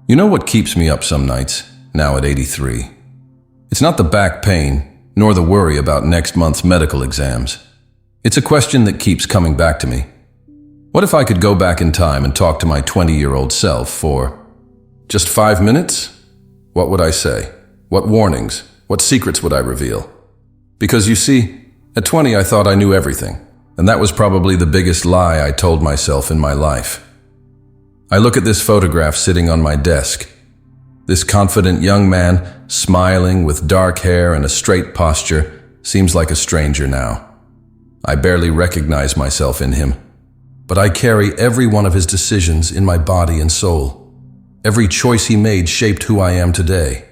You know what keeps me up some nights, now at 83? It's not the back pain, nor the worry about next month's medical exams. It's a question that keeps coming back to me. What if I could go back in time and talk to my 20-year-old self for just 5 minutes? What would I say? What warnings? What secrets would I reveal? Because you see, at 20 I thought I knew everything, and that was probably the biggest lie I told myself in my life. I look at this photograph sitting on my desk. This confident young man, smiling with dark hair and a straight posture, seems like a stranger now. I barely recognize myself in him, but I carry every one of his decisions in my body and soul. Every choice he made shaped who I am today.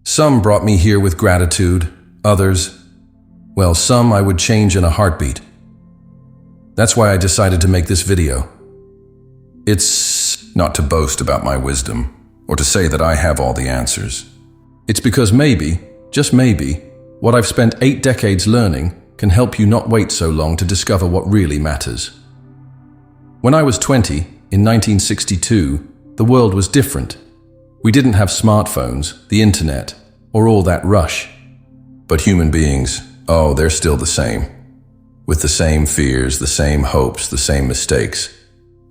Some brought me here with gratitude, others, well, some I would change in a heartbeat. That's why I decided to make this video. It's not to boast about my wisdom, or to say that I have all the answers. It's because maybe, just maybe, what I've spent 8 decades learning can help you not wait so long to discover what really matters. When I was 20, in 1962, the world was different. We didn't have smartphones, the internet, or all that rush. But human beings, oh, they're still the same. With the same fears, the same hopes, the same mistakes.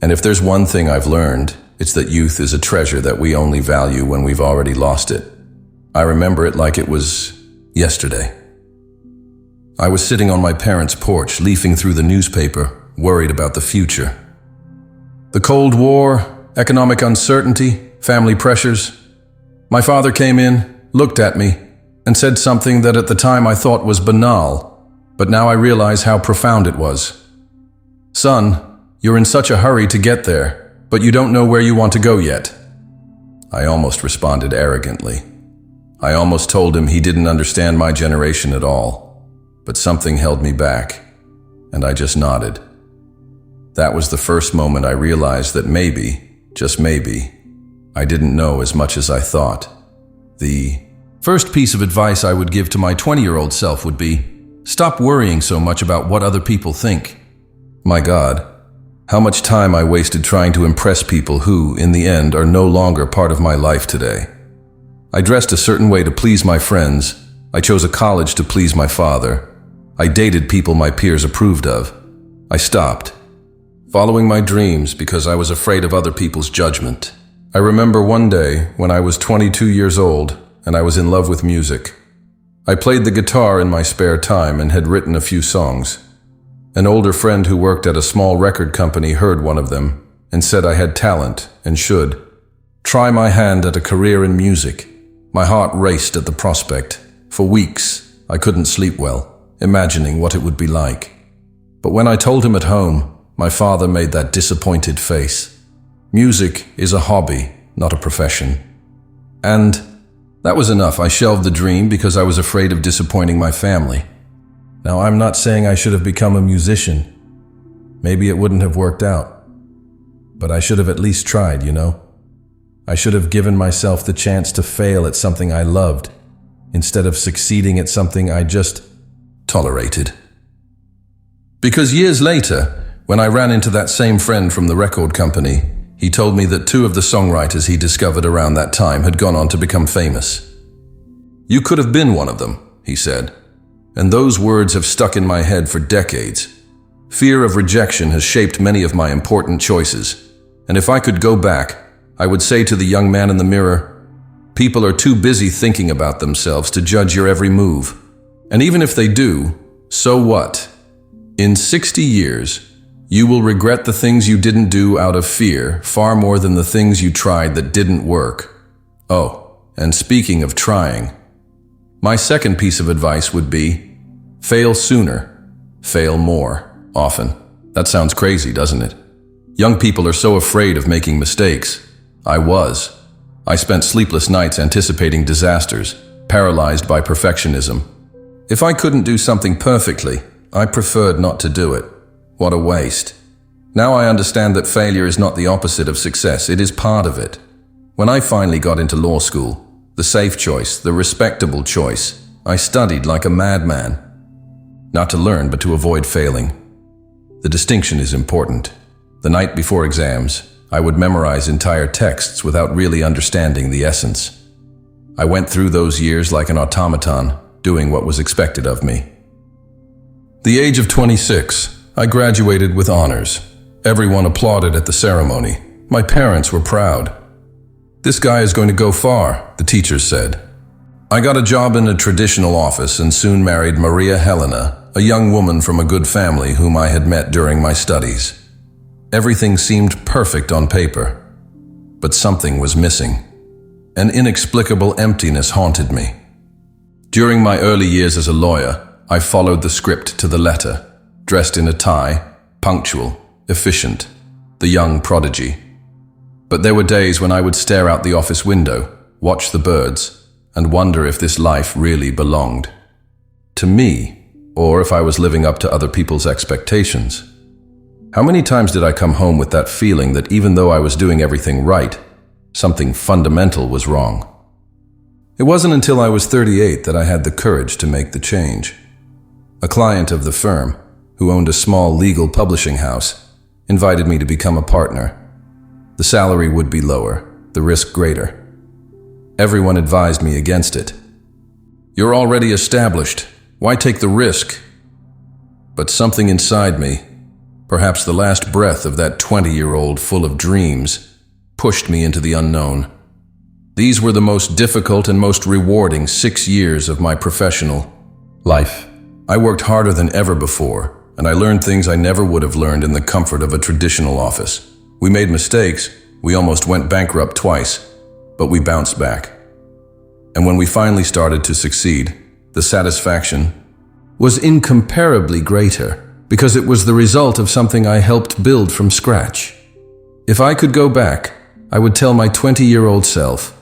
And if there's one thing I've learned, it's that youth is a treasure that we only value when we've already lost it. I remember it like it was yesterday. I was sitting on my parents' porch, leafing through the newspaper, worried about the future. The Cold War, economic uncertainty, family pressures. My father came in, looked at me, and said something that at the time I thought was banal, but now I realize how profound it was. Son, you're in such a hurry to get there, but you don't know where you want to go yet. I almost responded arrogantly. I almost told him he didn't understand my generation at all, but something held me back, and I just nodded. That was the first moment I realized that maybe, just maybe, I didn't know as much as I thought. The first piece of advice I would give to my 20-year-old self would be, stop worrying so much about what other people think. My God, how much time I wasted trying to impress people who, in the end, are no longer part of my life today. I dressed a certain way to please my friends. I chose a college to please my father. I dated people my peers approved of. I stopped, following my dreams because I was afraid of other people's judgment. I remember one day when I was 22 years old and I was in love with music. I played the guitar in my spare time and had written a few songs. An older friend who worked at a small record company heard one of them and said I had talent and should try my hand at a career in music. My heart raced at the prospect. For weeks, I couldn't sleep well, imagining what it would be like. But when I told him at home, my father made that disappointed face. Music is a hobby, not a profession. And that was enough. I shelved the dream because I was afraid of disappointing my family. Now, I'm not saying I should have become a musician. Maybe it wouldn't have worked out. But I should have at least tried, you know? I should have given myself the chance to fail at something I loved, instead of succeeding at something I just tolerated. Because years later, when I ran into that same friend from the record company, he told me that 2 of the songwriters he discovered around that time had gone on to become famous. You could have been one of them, he said. And those words have stuck in my head for decades. Fear of rejection has shaped many of my important choices. And if I could go back, I would say to the young man in the mirror, people are too busy thinking about themselves to judge your every move. And even if they do, so what? In 60 years, you will regret the things you didn't do out of fear far more than the things you tried that didn't work. Oh, and speaking of trying, my second piece of advice would be, fail sooner, fail more, often. That sounds crazy, doesn't it? Young people are so afraid of making mistakes. I was. I spent sleepless nights anticipating disasters, paralyzed by perfectionism. If I couldn't do something perfectly, I preferred not to do it. What a waste. Now I understand that failure is not the opposite of success, it is part of it. When I finally got into law school, the safe choice, the respectable choice, I studied like a madman. Not to learn, but to avoid failing. The distinction is important. The night before exams, I would memorize entire texts without really understanding the essence. I went through those years like an automaton, doing what was expected of me. The age of 26, I graduated with honors. Everyone applauded at the ceremony. My parents were proud. "This guy is going to go far," the teachers said. I got a job in a traditional office and soon married Maria Helena, a young woman from a good family whom I had met during my studies. Everything seemed perfect on paper, but something was missing. An inexplicable emptiness haunted me. During my early years as a lawyer, I followed the script to the letter, dressed in a tie, punctual, efficient, the young prodigy. But there were days when I would stare out the office window, watch the birds, and wonder if this life really belonged to me, or if I was living up to other people's expectations. How many times did I come home with that feeling that even though I was doing everything right, something fundamental was wrong? It wasn't until I was 38 that I had the courage to make the change. A client of the firm, who owned a small legal publishing house, invited me to become a partner. The salary would be lower, the risk greater. Everyone advised me against it. "You're already established. Why take the risk?" But something inside me, perhaps the last breath of that 20-year-old full of dreams, pushed me into the unknown. These were the most difficult and most rewarding 6 years of my professional life. I worked harder than ever before, and I learned things I never would have learned in the comfort of a traditional office. We made mistakes. We almost went bankrupt twice, but we bounced back. And when we finally started to succeed, the satisfaction was incomparably greater because it was the result of something I helped build from scratch. If I could go back, I would tell my 20-year-old self,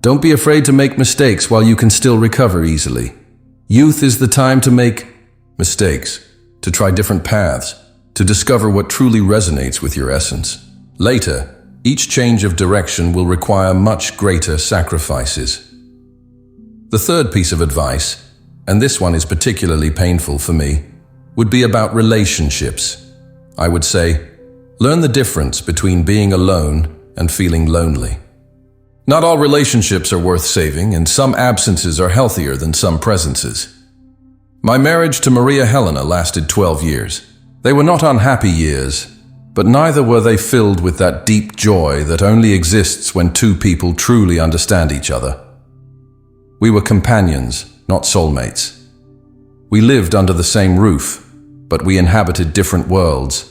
"Don't be afraid to make mistakes while you can still recover easily. Youth is the time to make mistakes, to try different paths, to discover what truly resonates with your essence. Later, each change of direction will require much greater sacrifices." The third piece of advice, and this one is particularly painful for me, would be about relationships. I would say, learn the difference between being alone and feeling lonely. Not all relationships are worth saving, and some absences are healthier than some presences. My marriage to Maria Helena lasted 12 years. They were not unhappy years, but neither were they filled with that deep joy that only exists when two people truly understand each other. We were companions, not soulmates. We lived under the same roof, but we inhabited different worlds.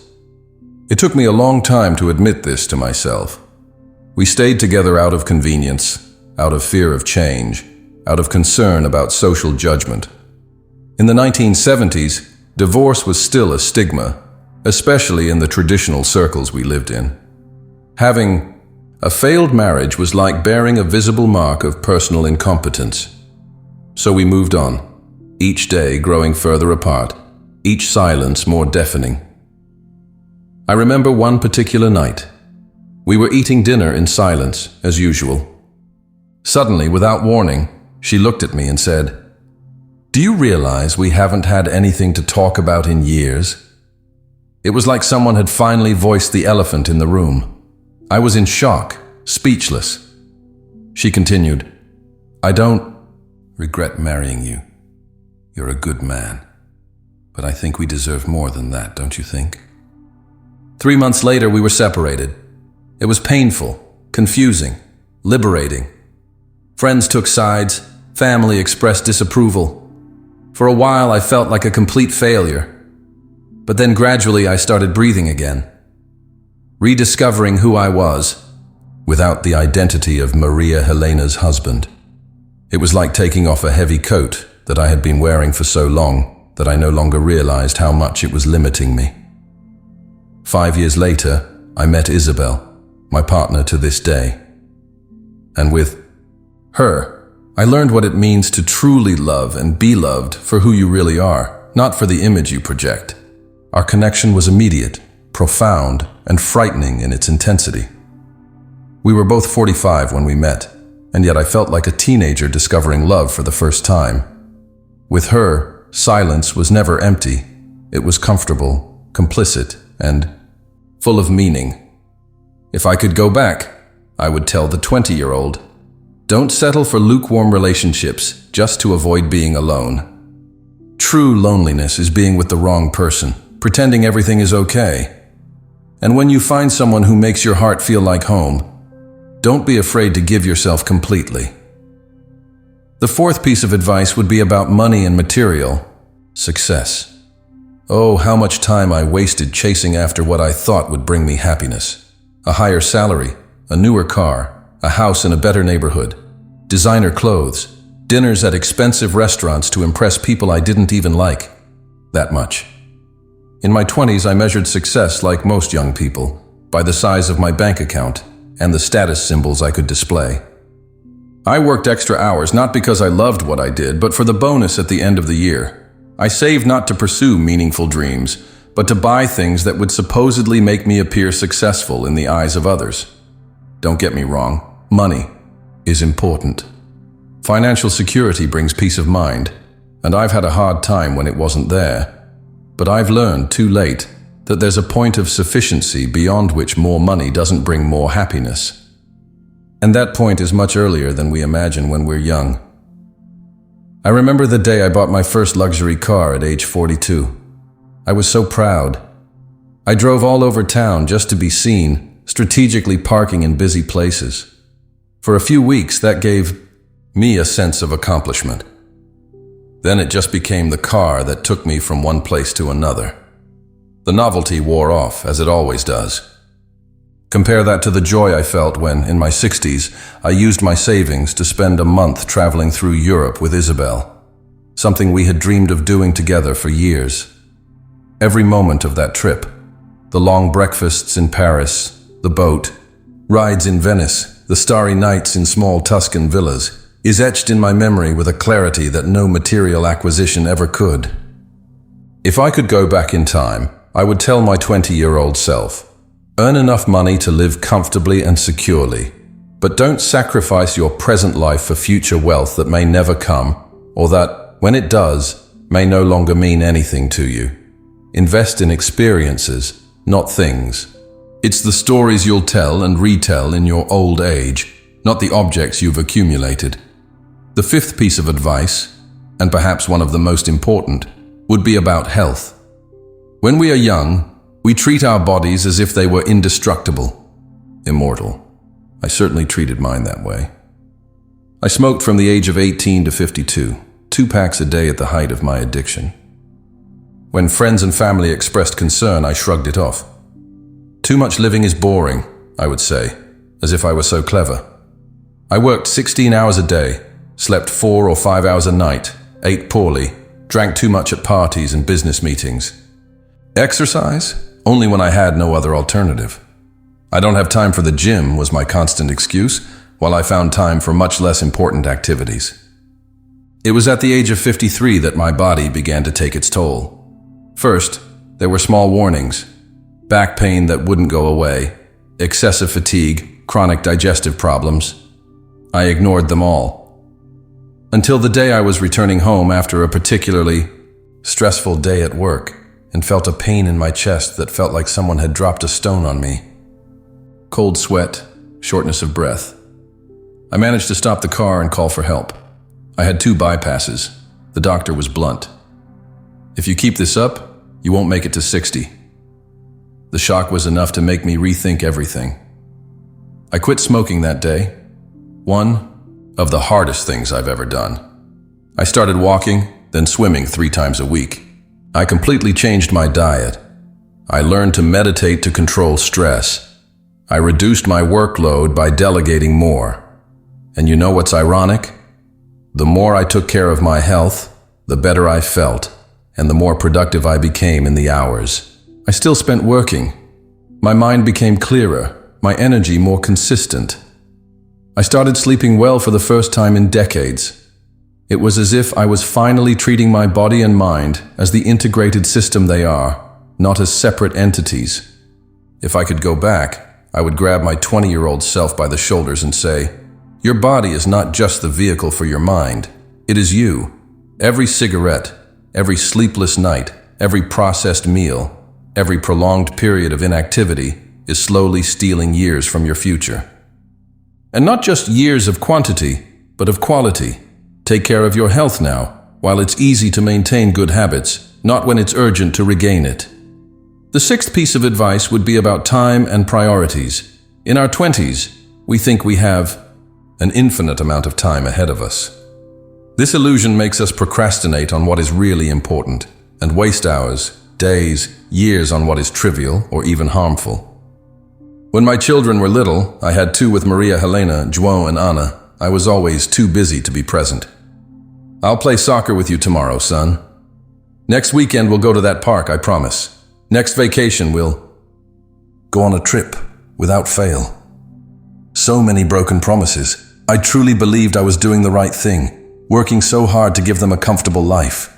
It took me a long time to admit this to myself. We stayed together out of convenience, out of fear of change, out of concern about social judgment. In the 1970s, divorce was still a stigma, especially in the traditional circles we lived in. Having a failed marriage was like bearing a visible mark of personal incompetence. So we moved on, each day growing further apart, each silence more deafening. I remember one particular night. We were eating dinner in silence, as usual. Suddenly, without warning, she looked at me and said, "Do you realize we haven't had anything to talk about in years?" It was like someone had finally voiced the elephant in the room. I was in shock, speechless. She continued, "I don't regret marrying you. You're a good man. But I think we deserve more than that, don't you think?" 3 months later, we were separated. It was painful, confusing, liberating. Friends took sides, family expressed disapproval. For a while, I felt like a complete failure. But then gradually, I started breathing again, rediscovering who I was, without the identity of Maria Helena's husband. It was like taking off a heavy coat that I had been wearing for so long that I no longer realized how much it was limiting me. 5 years later, I met Isabel, my partner to this day. And with her, I learned what it means to truly love and be loved for who you really are, not for the image you project. Our connection was immediate, profound, and frightening in its intensity. We were both 45 when we met, and yet I felt like a teenager discovering love for the first time. With her, silence was never empty. It was comfortable, complicit, and full of meaning. If I could go back, I would tell the 20-year-old, don't settle for lukewarm relationships just to avoid being alone. True loneliness is being with the wrong person, pretending everything is okay. And when you find someone who makes your heart feel like home, don't be afraid to give yourself completely. The fourth piece of advice would be about money and material success. Oh, how much time I wasted chasing after what I thought would bring me happiness. A higher salary, a newer car, a house in a better neighborhood, designer clothes, dinners at expensive restaurants to impress people I didn't even like that much. In my 20s, I measured success like most young people, by the size of my bank account and the status symbols I could display. I worked extra hours not because I loved what I did, but for the bonus at the end of the year. I saved not to pursue meaningful dreams, but to buy things that would supposedly make me appear successful in the eyes of others. Don't get me wrong, money is important. Financial security brings peace of mind, and I've had a hard time when it wasn't there. But I've learned too late that there's a point of sufficiency beyond which more money doesn't bring more happiness. And that point is much earlier than we imagine when we're young. I remember the day I bought my first luxury car at age 42. I was so proud. I drove all over town just to be seen, strategically parking in busy places. For a few weeks, that gave me a sense of accomplishment. Then it just became the car that took me from one place to another. The novelty wore off, as it always does. Compare that to the joy I felt when, in my 60s, I used my savings to spend a month traveling through Europe with Isabel, something we had dreamed of doing together for years. Every moment of that trip, the long breakfasts in Paris, the boat, rides in Venice, the starry nights in small Tuscan villas, is etched in my memory with a clarity that no material acquisition ever could. If I could go back in time, I would tell my 20-year-old self, earn enough money to live comfortably and securely, but don't sacrifice your present life for future wealth that may never come, or that, when it does, may no longer mean anything to you. Invest in experiences, not things. It's the stories you'll tell and retell in your old age, not the objects you've accumulated. The fifth piece of advice, and perhaps one of the most important, would be about health. When we are young, we treat our bodies as if they were indestructible, immortal. I certainly treated mine that way. I smoked from the age of 18 to 52, 2 packs a day at the height of my addiction. When friends and family expressed concern, I shrugged it off. Too much living is boring, I would say, as if I were so clever. I worked 16 hours a day, slept 4 or 5 hours a night, ate poorly, drank too much at parties and business meetings. Exercise? Only when I had no other alternative. I don't have time for the gym was my constant excuse, while I found time for much less important activities. It was at the age of 53 that my body began to take its toll. First, there were small warnings. Back pain that wouldn't go away, excessive fatigue, chronic digestive problems. I ignored them all. Until the day I was returning home after a particularly stressful day at work and felt a pain in my chest that felt like someone had dropped a stone on me. Cold sweat, shortness of breath. I managed to stop the car and call for help. I had 2 bypasses. The doctor was blunt. If you keep this up, you won't make it to 60. The shock was enough to make me rethink everything. I quit smoking that day. One of the hardest things I've ever done. I started walking, then swimming 3 times a week. I completely changed my diet. I learned to meditate to control stress. I reduced my workload by delegating more. And you know what's ironic? The more I took care of my health, the better I felt, and the more productive I became in the hours. I still spent working. My mind became clearer, my energy more consistent. I started sleeping well for the first time in decades. It was as if I was finally treating my body and mind as the integrated system they are, not as separate entities. If I could go back, I would grab my 20-year-old self by the shoulders and say, your body is not just the vehicle for your mind. It is you. Every cigarette, every sleepless night, every processed meal, every prolonged period of inactivity is slowly stealing years from your future. And not just years of quantity, but of quality. Take care of your health now, while it's easy to maintain good habits, not when it's urgent to regain it. The sixth piece of advice would be about time and priorities. In our 20s, we think we have an infinite amount of time ahead of us. This illusion makes us procrastinate on what is really important and waste hours, days, years on what is trivial or even harmful. When my children were little, I had two with Maria Helena, João and Ana. I was always too busy to be present. I'll play soccer with you tomorrow, son. Next weekend we'll go to that park, I promise. Next vacation we'll go on a trip without fail. So many broken promises. I truly believed I was doing the right thing, working so hard to give them a comfortable life.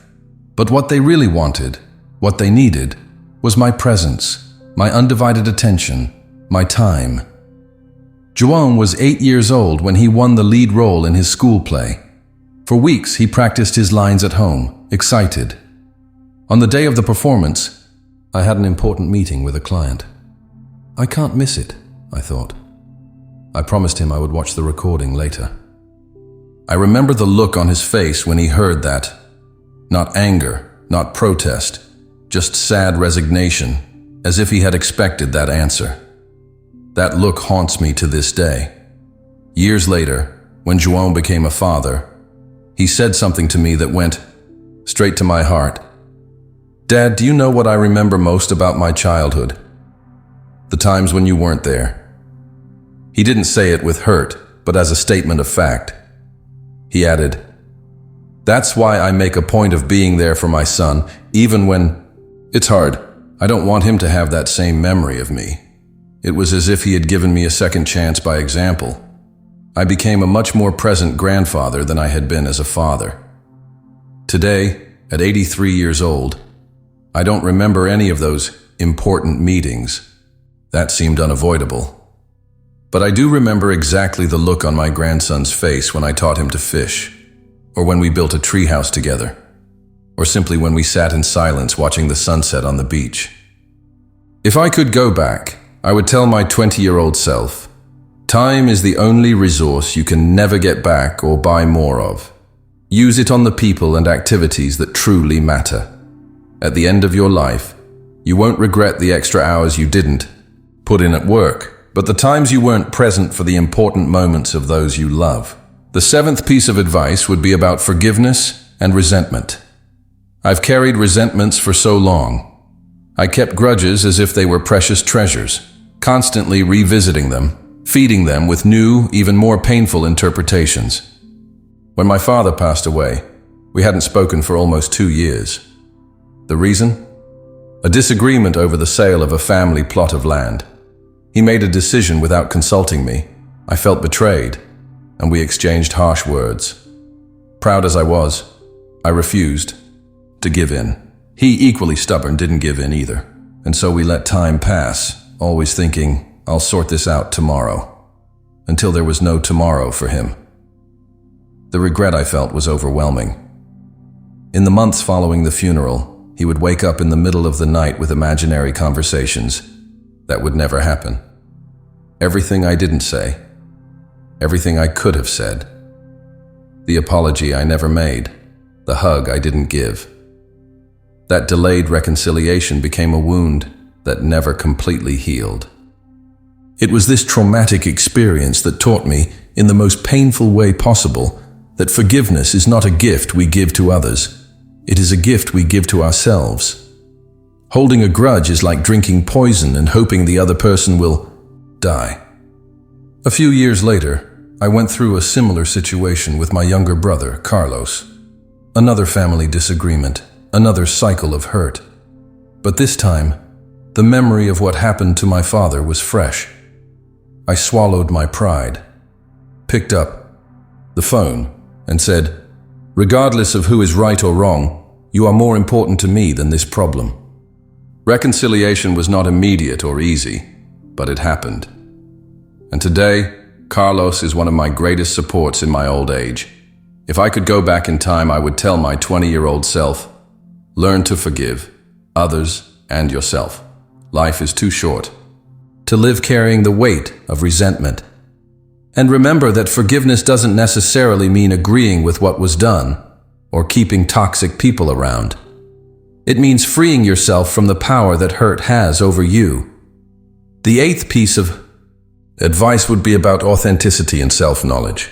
But what they really wanted, what they needed, was my presence, my undivided attention, my time. João was 8 years old when he won the lead role in his school play. For weeks, he practiced his lines at home, excited. On the day of the performance, I had an important meeting with a client. I can't miss it, I thought. I promised him I would watch the recording later. I remember the look on his face when he heard that. Not anger, not protest, just sad resignation, as if he had expected that answer. That look haunts me to this day. Years later, when João became a father, he said something to me that went straight to my heart. Dad, do you know what I remember most about my childhood? The times when you weren't there. He didn't say it with hurt, but as a statement of fact. He added, "That's why I make a point of being there for my son, even when it's hard. I don't want him to have that same memory of me." It was as if he had given me a second chance by example. I became a much more present grandfather than I had been as a father. Today, at 83 years old, I don't remember any of those important meetings. That seemed unavoidable. But I do remember exactly the look on my grandson's face when I taught him to fish, or when we built a treehouse together, or simply when we sat in silence watching the sunset on the beach. If I could go back, I would tell my 20-year-old self, time is the only resource you can never get back or buy more of. Use it on the people and activities that truly matter. At the end of your life, you won't regret the extra hours you didn't put in at work, but the times you weren't present for the important moments of those you love. The seventh piece of advice would be about forgiveness and resentment. I've carried resentments for so long. I kept grudges as if they were precious treasures, constantly revisiting them, feeding them with new, even more painful interpretations. When my father passed away, we hadn't spoken for almost 2 years. The reason? A disagreement over the sale of a family plot of land. He made a decision without consulting me. I felt betrayed, and we exchanged harsh words. Proud as I was, I refused to give in. He, equally stubborn, didn't give in either. And so we let time pass, always thinking, I'll sort this out tomorrow. Until there was no tomorrow for him. The regret I felt was overwhelming. In the months following the funeral, he would wake up in the middle of the night with imaginary conversations that would never happen. Everything I didn't say. Everything I could have said. The apology I never made. The hug I didn't give. That delayed reconciliation became a wound that never completely healed. It was this traumatic experience that taught me, in the most painful way possible, that forgiveness is not a gift we give to others. It is a gift we give to ourselves. Holding a grudge is like drinking poison and hoping the other person will die. A few years later, I went through a similar situation with my younger brother, Carlos. Another family disagreement. Another cycle of hurt. But this time, the memory of what happened to my father was fresh. I swallowed my pride, picked up the phone, and said, "Regardless of who is right or wrong, you are more important to me than this problem." Reconciliation was not immediate or easy, but it happened. And today, Carlos is one of my greatest supports in my old age. If I could go back in time, I would tell my 20-year-old self, learn to forgive others and yourself. Life is too short to live carrying the weight of resentment. And remember that forgiveness doesn't necessarily mean agreeing with what was done or keeping toxic people around. It means freeing yourself from the power that hurt has over you. The eighth piece of advice would be about authenticity and self-knowledge.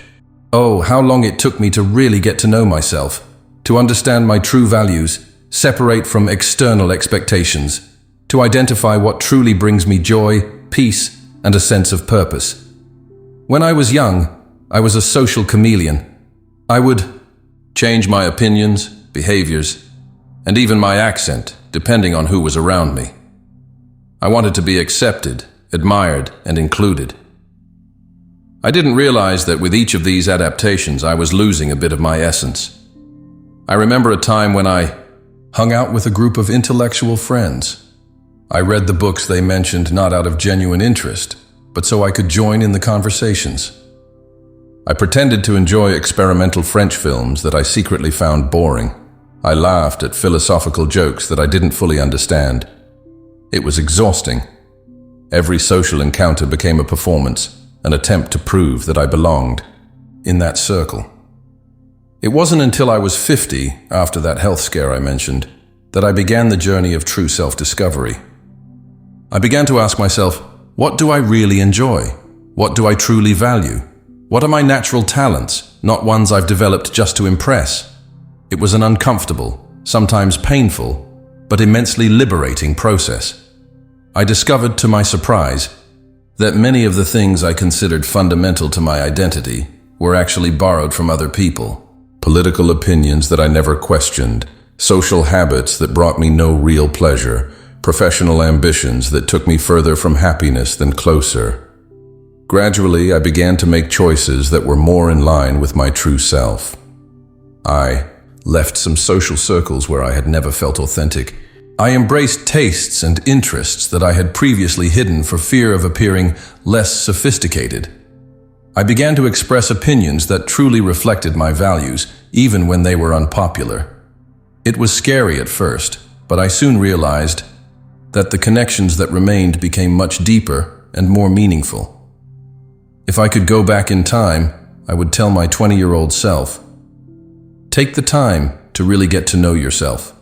Oh, how long it took me to really get to know myself, to understand my true values, separate from external expectations, to identify what truly brings me joy, peace, and a sense of purpose. When I was young, I was a social chameleon. I would change my opinions, behaviors, and even my accent, depending on who was around me. I wanted to be accepted, admired, and included. I didn't realize that with each of these adaptations, I was losing a bit of my essence. I remember a time when I hung out with a group of intellectual friends. I read the books they mentioned not out of genuine interest, but so I could join in the conversations. I pretended to enjoy experimental French films that I secretly found boring. I laughed at philosophical jokes that I didn't fully understand. It was exhausting. Every social encounter became a performance, an attempt to prove that I belonged in that circle. It wasn't until I was 50, after that health scare I mentioned, that I began the journey of true self-discovery. I began to ask myself, what do I really enjoy? What do I truly value? What are my natural talents, not ones I've developed just to impress? It was an uncomfortable, sometimes painful, but immensely liberating process. I discovered, to my surprise, that many of the things I considered fundamental to my identity were actually borrowed from other people. Political opinions that I never questioned, social habits that brought me no real pleasure, professional ambitions that took me further from happiness than closer. Gradually, I began to make choices that were more in line with my true self. I left some social circles where I had never felt authentic. I embraced tastes and interests that I had previously hidden for fear of appearing less sophisticated. I began to express opinions that truly reflected my values, even when they were unpopular. It was scary at first, but I soon realized that the connections that remained became much deeper and more meaningful. If I could go back in time, I would tell my 20-year-old self, take the time to really get to know yourself.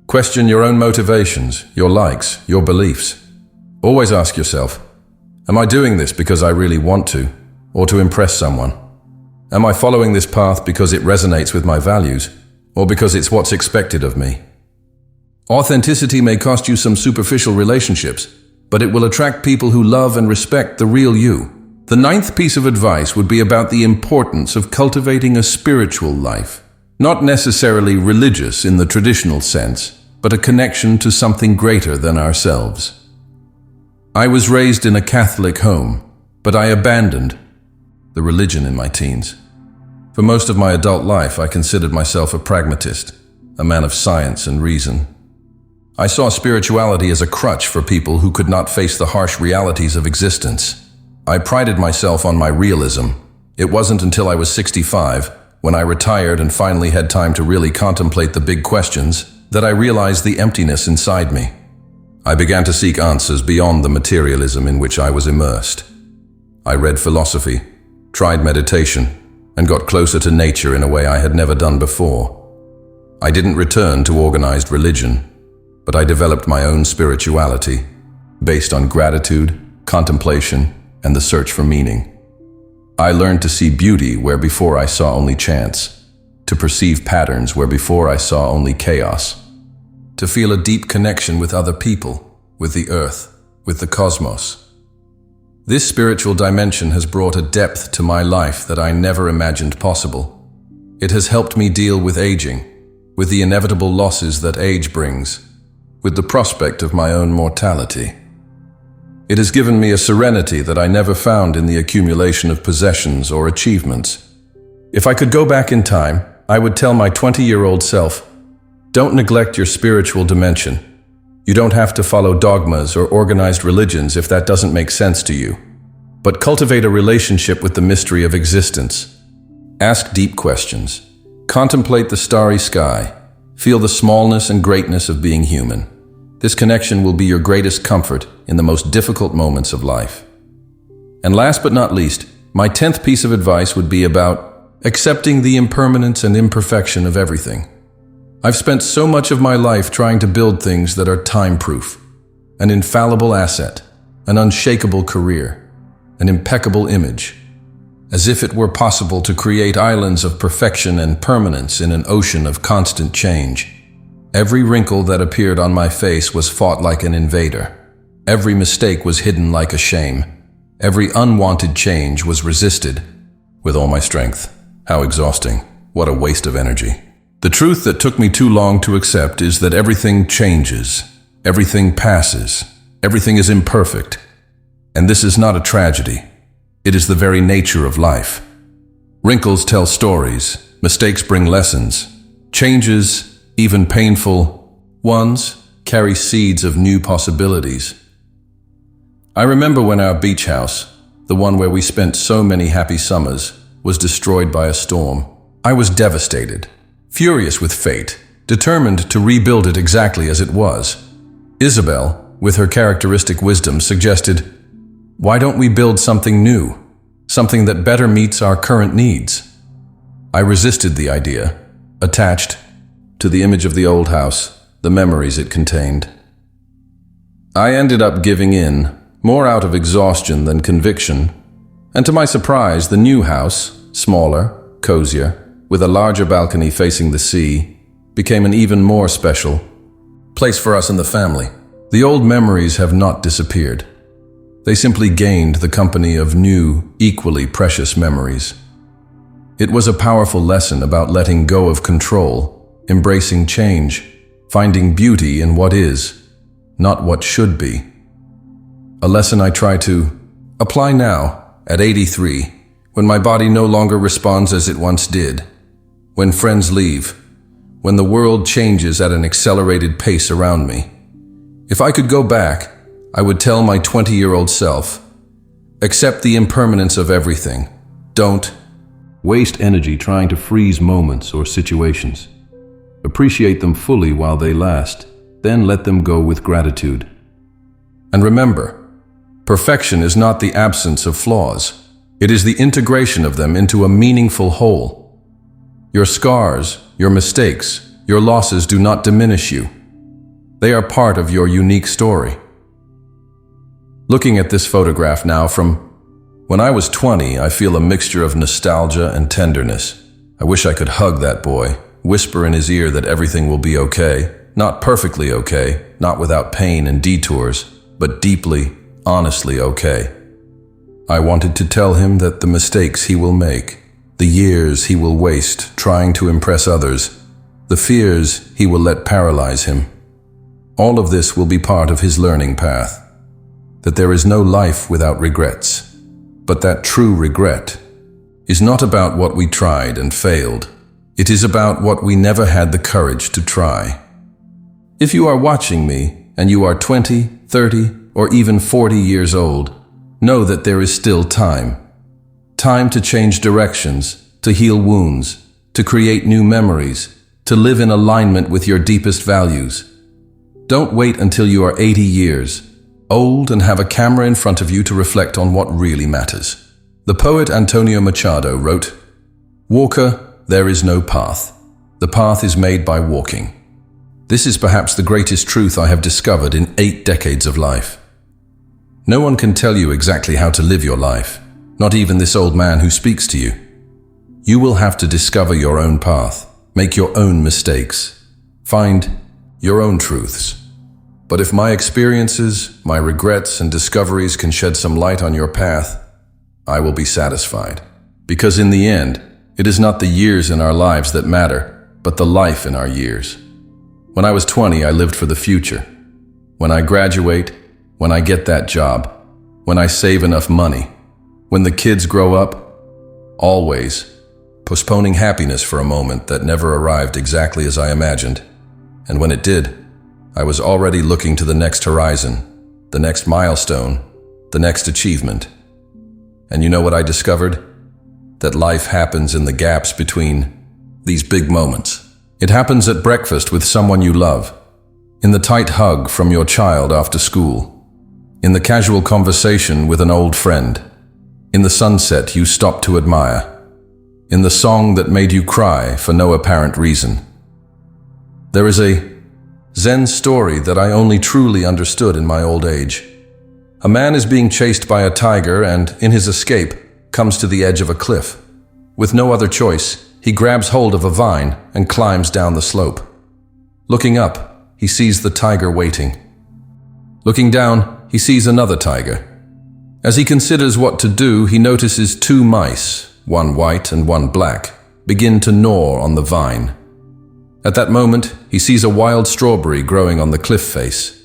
Question your own motivations, your likes, your beliefs. Always ask yourself, am I doing this because I really want to, or to impress someone? Am I following this path because it resonates with my values, or because it's what's expected of me? Authenticity may cost you some superficial relationships, but it will attract people who love and respect the real you. The ninth piece of advice would be about the importance of cultivating a spiritual life. Not necessarily religious in the traditional sense, but a connection to something greater than ourselves. I was raised in a Catholic home, but I abandoned the religion in my teens. For most of my adult life, I considered myself a pragmatist, a man of science and reason. I saw spirituality as a crutch for people who could not face the harsh realities of existence. I prided myself on my realism. It wasn't until I was 65, when I retired and finally had time to really contemplate the big questions, that I realized the emptiness inside me. I began to seek answers beyond the materialism in which I was immersed. I read philosophy, tried meditation, and got closer to nature in a way I had never done before. I didn't return to organized religion, but I developed my own spirituality, based on gratitude, contemplation, and the search for meaning. I learned to see beauty where before I saw only chance, to perceive patterns where before I saw only chaos, to feel a deep connection with other people, with the earth, with the cosmos. This spiritual dimension has brought a depth to my life that I never imagined possible. It has helped me deal with aging, with the inevitable losses that age brings, with the prospect of my own mortality. It has given me a serenity that I never found in the accumulation of possessions or achievements. If I could go back in time, I would tell my 20-year-old self, don't neglect your spiritual dimension. You don't have to follow dogmas or organized religions if that doesn't make sense to you. But cultivate a relationship with the mystery of existence. Ask deep questions. Contemplate the starry sky. Feel the smallness and greatness of being human. This connection will be your greatest comfort in the most difficult moments of life. And last but not least, my 10th piece of advice would be about accepting the impermanence and imperfection of everything. I've spent so much of my life trying to build things that are time-proof, an infallible asset, an unshakable career, an impeccable image, as if it were possible to create islands of perfection and permanence in an ocean of constant change. Every wrinkle that appeared on my face was fought like an invader. Every mistake was hidden like a shame. Every unwanted change was resisted with all my strength. How exhausting. What a waste of energy. The truth that took me too long to accept is that everything changes. Everything passes. Everything is imperfect. And this is not a tragedy. It is the very nature of life. Wrinkles tell stories. Mistakes bring lessons. Changes, even painful ones, carry seeds of new possibilities. I remember when our beach house, the one where we spent so many happy summers, was destroyed by a storm. I was devastated, furious with fate, determined to rebuild it exactly as it was. Isabel, with her characteristic wisdom, suggested, "Why don't we build something new, something that better meets our current needs?" I resisted the idea, attached to the image of the old house, the memories it contained. I ended up giving in, more out of exhaustion than conviction, and to my surprise, the new house, smaller, cozier, with a larger balcony facing the sea, became an even more special place for us in the family. The old memories have not disappeared. They simply gained the company of new, equally precious memories. It was a powerful lesson about letting go of control, embracing change, finding beauty in what is, not what should be. A lesson I try to apply now, at 83, when my body no longer responds as it once did, when friends leave, when the world changes at an accelerated pace around me. If I could go back, I would tell my 20-year-old self, accept the impermanence of everything. Don't waste energy trying to freeze moments or situations. Appreciate them fully while they last, then let them go with gratitude. And remember, perfection is not the absence of flaws. It is the integration of them into a meaningful whole. Your scars, your mistakes, your losses do not diminish you. They are part of your unique story. Looking at this photograph now from when I was 20, I feel a mixture of nostalgia and tenderness. I wish I could hug that boy, whisper in his ear that everything will be okay. Not perfectly okay, not without pain and detours, but deeply, honestly okay. I wanted to tell him that the mistakes he will make, the years he will waste trying to impress others, the fears he will let paralyze him, all of this will be part of his learning path. That there is no life without regrets, but that true regret is not about what we tried and failed. It is about what we never had the courage to try. If you are watching me and you are 20, 30, or even 40 years old, know that there is still time. Time to change directions, to heal wounds, to create new memories, to live in alignment with your deepest values. Don't wait until you are 80 years old and have a camera in front of you to reflect on what really matters. The poet Antonio Machado wrote, "Walker, there is no path. The path is made by walking." This is perhaps the greatest truth I have discovered in 8 decades of life. No one can tell you exactly how to live your life, not even this old man who speaks to you. You will have to discover your own path, make your own mistakes, find your own truths. But if my experiences, my regrets, and discoveries can shed some light on your path, I will be satisfied. Because in the end, it is not the years in our lives that matter, but the life in our years. When I was 20, I lived for the future. When I graduate, when I get that job, when I save enough money, when the kids grow up, always postponing happiness for a moment that never arrived exactly as I imagined. And when it did, I was already looking to the next horizon, the next milestone, the next achievement. And you know what I discovered? That life happens in the gaps between these big moments. It happens at breakfast with someone you love, in the tight hug from your child after school, in the casual conversation with an old friend, in the sunset you stopped to admire, in the song that made you cry for no apparent reason. There is a Zen story that I only truly understood in my old age. A man is being chased by a tiger and, in his escape, comes to the edge of a cliff. With no other choice, he grabs hold of a vine and climbs down the slope. Looking up, he sees the tiger waiting. Looking down, he sees another tiger. As he considers what to do, he notices two mice, one white and one black, begin to gnaw on the vine. At that moment, he sees a wild strawberry growing on the cliff face.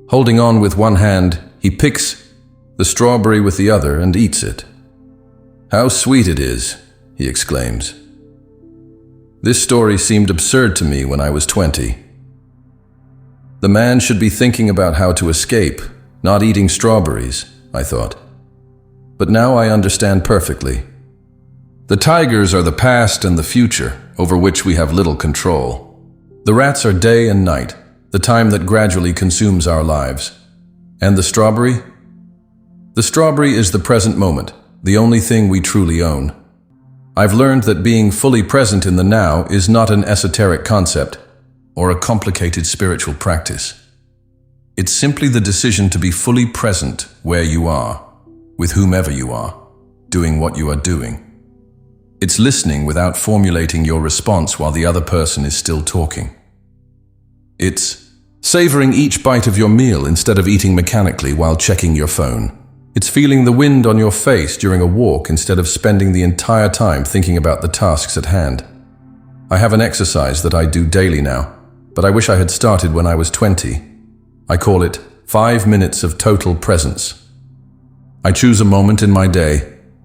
Holding on with one hand, he picks the strawberry with the other and eats it. "How sweet it is," he exclaims. This story seemed absurd to me when I was 20. The man should be thinking about how to escape, not eating strawberries, I thought. But now I understand perfectly. The tigers are the past and the future, over which we have little control. The rats are day and night, the time that gradually consumes our lives. And the strawberry? The strawberry is the present moment, the only thing we truly own. I've learned that being fully present in the now is not an esoteric concept or a complicated spiritual practice. It's simply the decision to be fully present where you are, with whomever you are, doing what you are doing. It's listening without formulating your response while the other person is still talking. It's savoring each bite of your meal instead of eating mechanically while checking your phone. It's feeling the wind on your face during a walk instead of spending the entire time thinking about the tasks at hand. I have an exercise that I do daily now, but I wish I had started when I was 20. I call it 5 minutes of total presence. I choose a moment in my day.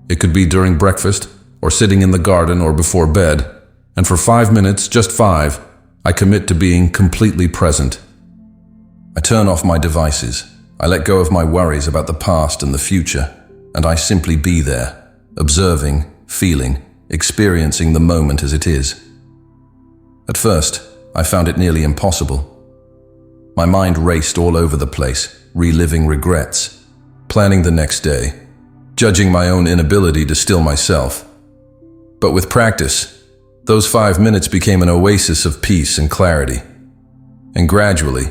It could be during breakfast, or sitting in the garden or before bed, and for 5 minutes, just 5, I commit to being completely present. I turn off my devices. I let go of my worries about the past and the future, and I simply be there, observing, feeling, experiencing the moment as it is. At first, I found it nearly impossible. My mind raced all over the place, reliving regrets, planning the next day, judging my own inability to still myself. But with practice, those 5 minutes became an oasis of peace and clarity. And gradually,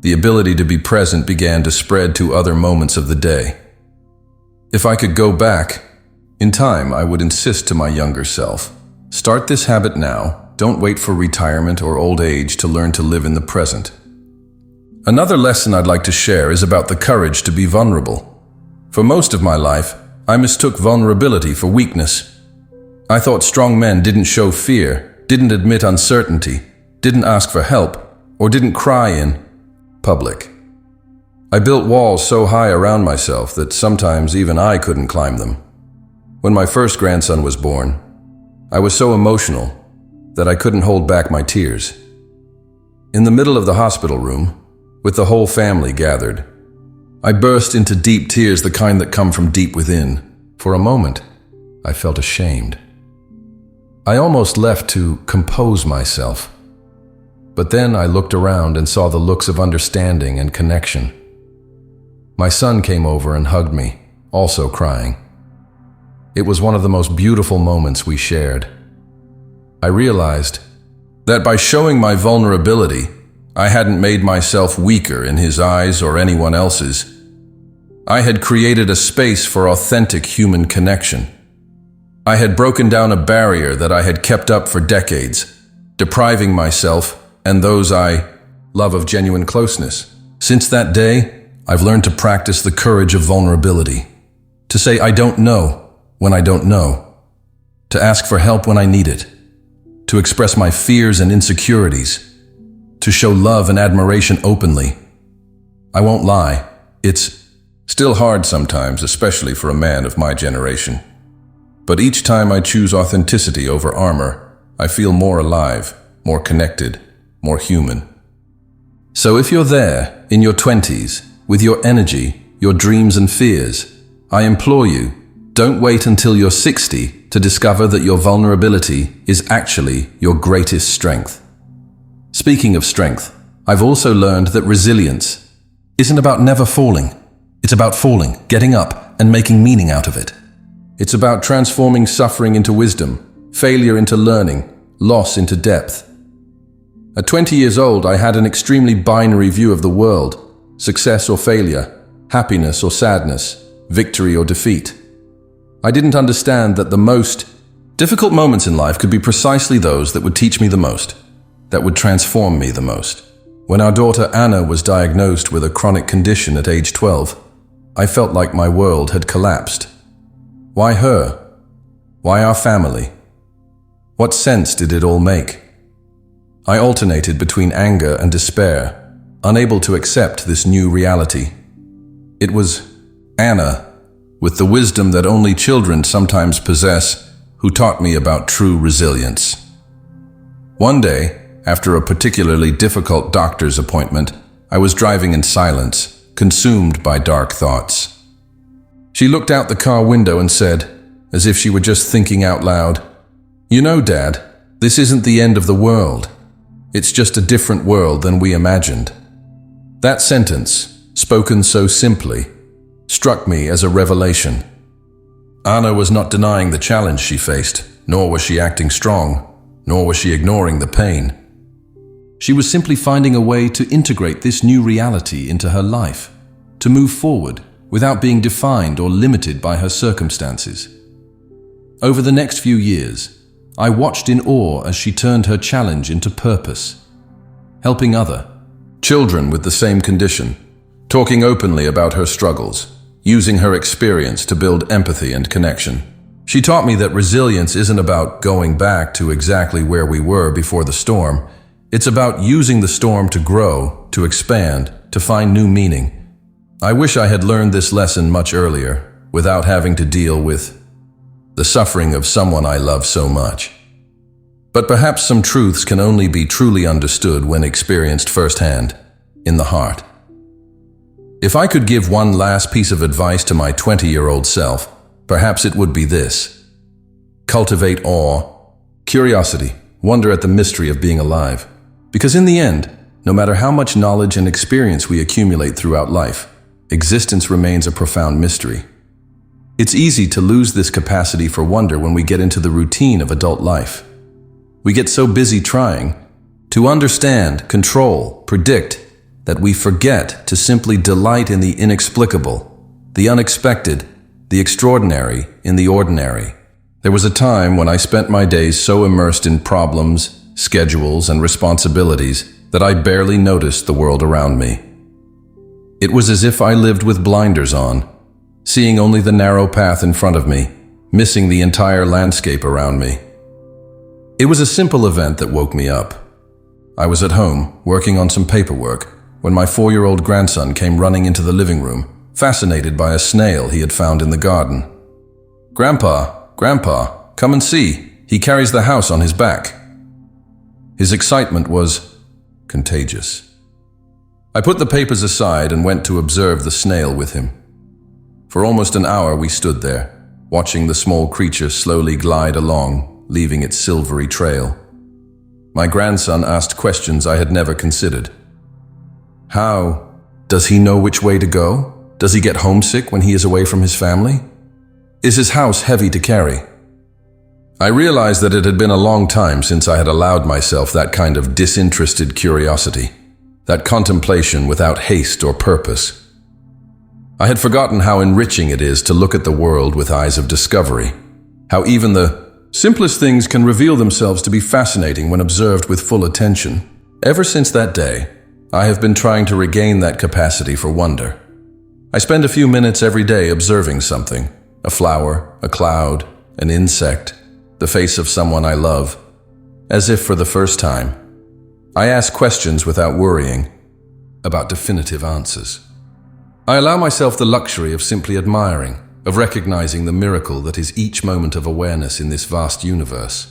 the ability to be present began to spread to other moments of the day. If I could go back in time, I would insist to my younger self, start this habit now. Don't wait for retirement or old age to learn to live in the present. Another lesson I'd like to share is about the courage to be vulnerable. For most of my life, I mistook vulnerability for weakness. I thought strong men didn't show fear, didn't admit uncertainty, didn't ask for help, or didn't cry in public. I built walls so high around myself that sometimes even I couldn't climb them. When my first grandson was born, I was so emotional that I couldn't hold back my tears. In the middle of the hospital room, with the whole family gathered, I burst into deep tears, the kind that come from deep within. For a moment, I felt ashamed. I almost left to compose myself. But then I looked around and saw the looks of understanding and connection. My son came over and hugged me, also crying. It was one of the most beautiful moments we shared. I realized that by showing my vulnerability, I hadn't made myself weaker in his eyes or anyone else's. I had created a space for authentic human connection. I had broken down a barrier that I had kept up for decades, depriving myself and those I love of genuine closeness. Since that day, I've learned to practice the courage of vulnerability, to say I don't know when I don't know, to ask for help when I need it, to express my fears and insecurities, to show love and admiration openly. I won't lie, it's still hard sometimes, especially for a man of my generation. But each time I choose authenticity over armor, I feel more alive, more connected, more human. So if you're there, in your 20s, with your energy, your dreams and fears, I implore you, don't wait until you're 60 to discover that your vulnerability is actually your greatest strength. Speaking of strength, I've also learned that resilience isn't about never falling. It's It's about falling, getting up, and making meaning out of it. It's about transforming suffering into wisdom, failure into learning, loss into depth. At 20 years old, I had an extremely binary view of the world: success or failure, happiness or sadness, victory or defeat. I didn't understand that the most difficult moments in life could be precisely those that would teach me the most, that would transform me the most. When our daughter Anna was diagnosed with a chronic condition at age 12, I felt like my world had collapsed. Why her? Why our family? What sense did it all make? I alternated between anger and despair, unable to accept this new reality. It was Anna, with the wisdom that only children sometimes possess, who taught me about true resilience. One day, after a particularly difficult doctor's appointment, I was driving in silence, consumed by dark thoughts. She looked out the car window and said, as if she were just thinking out loud, "You know, Dad, this isn't the end of the world. It's just a different world than we imagined." That sentence, spoken so simply, struck me as a revelation. Anna was not denying the challenge she faced, nor was she acting strong, nor was she ignoring the pain. She was simply finding a way to integrate this new reality into her life, to move forward without being defined or limited by her circumstances. Over the next few years, I watched in awe as she turned her challenge into purpose, helping other children with the same condition, talking openly about her struggles, using her experience to build empathy and connection. She taught me that resilience isn't about going back to exactly where we were before the storm. It's about using the storm to grow, to expand, to find new meaning. I wish I had learned this lesson much earlier, without having to deal with the suffering of someone I love so much. But perhaps some truths can only be truly understood when experienced firsthand, in the heart. If I could give one last piece of advice to my 20-year-old self, perhaps it would be this: cultivate awe, curiosity, wonder at the mystery of being alive. Because in the end, no matter how much knowledge and experience we accumulate throughout life, existence remains a profound mystery. It's easy to lose this capacity for wonder when we get into the routine of adult life. We get so busy trying to understand, control, predict, that we forget to simply delight in the inexplicable, the unexpected, the extraordinary in the ordinary. There was a time when I spent my days so immersed in problems, schedules, and responsibilities that I barely noticed the world around me. It was as if I lived with blinders on, seeing only the narrow path in front of me, missing the entire landscape around me. It was a simple event that woke me up. I was at home, working on some paperwork, when my 4-year-old grandson came running into the living room, fascinated by a snail he had found in the garden. Grandpa, come and see. He carries the house on his back." His excitement was contagious. I put the papers aside and went to observe the snail with him. For almost an hour we stood there, watching the small creature slowly glide along, leaving its silvery trail. My grandson asked questions I had never considered. How? Does he know which way to go? Does he get homesick when he is away from his family? Is his house heavy to carry? I realized that it had been a long time since I had allowed myself that kind of disinterested curiosity, that contemplation without haste or purpose. I had forgotten how enriching it is to look at the world with eyes of discovery, how even the simplest things can reveal themselves to be fascinating when observed with full attention. Ever since that day, I have been trying to regain that capacity for wonder. I spend a few minutes every day observing something: a flower, a cloud, an insect, the face of someone I love, as if for the first time. I ask questions without worrying about definitive answers. I allow myself the luxury of simply admiring, of recognizing the miracle that is each moment of awareness in this vast universe.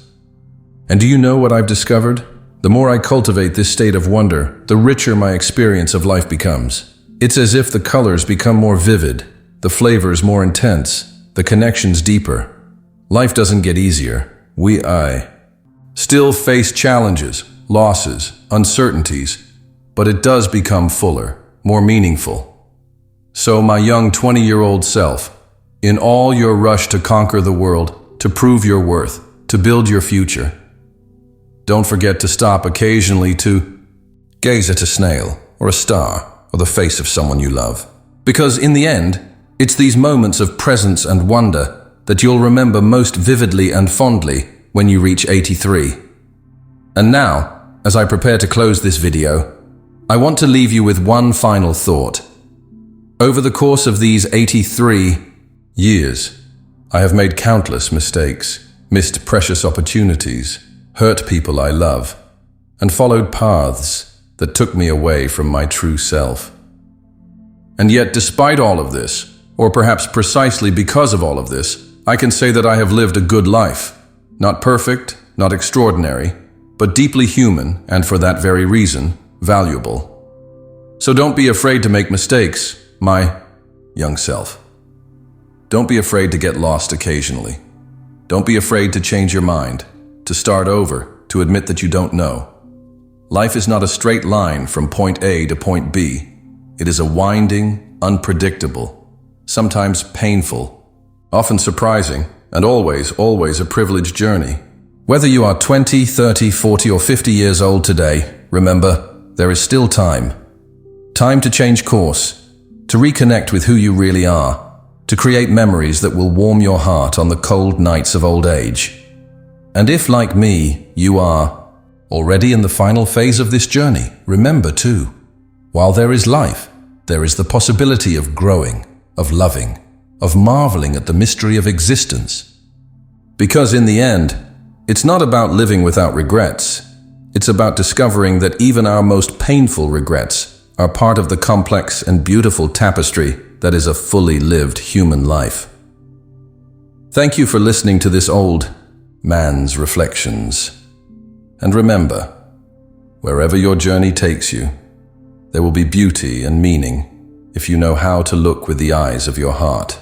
And do you know what I've discovered? The more I cultivate this state of wonder, the richer my experience of life becomes. It's as if the colors become more vivid, the flavors more intense, the connections deeper. Life doesn't get easier. I still face challenges, losses, uncertainties, but it does become fuller, more meaningful. So my young 20-year-old self, in all your rush to conquer the world, to prove your worth, to build your future, don't forget to stop occasionally to gaze at a snail or a star or the face of someone you love. Because in the end, it's these moments of presence and wonder that you'll remember most vividly and fondly when you reach 83. And now, as I prepare to close this video, I want to leave you with one final thought. Over the course of these 83 years, I have made countless mistakes, missed precious opportunities, hurt people I love, and followed paths that took me away from my true self. And yet, despite all of this, or perhaps precisely because of all of this, I can say that I have lived a good life. Not perfect, not extraordinary, but deeply human, and for that very reason, valuable. So don't be afraid to make mistakes, my young self. Don't be afraid to get lost occasionally. Don't be afraid to change your mind, to start over, to admit that you don't know. Life is not a straight line from point A to point B. It is a winding, unpredictable, sometimes painful, often surprising, and always a privileged journey. Whether you are 20, 30, 40, or 50 years old today, remember, there is still time. Time to change course, to reconnect with who you really are, to create memories that will warm your heart on the cold nights of old age. And if, like me, you are already in the final phase of this journey, remember too, while there is life, there is the possibility of growing, of loving, of marveling at the mystery of existence. Because in the end, it's not about living without regrets. It's about discovering that even our most painful regrets are part of the complex and beautiful tapestry that is a fully lived human life. Thank you for listening to this old man's reflections. And remember, wherever your journey takes you, there will be beauty and meaning if you know how to look with the eyes of your heart.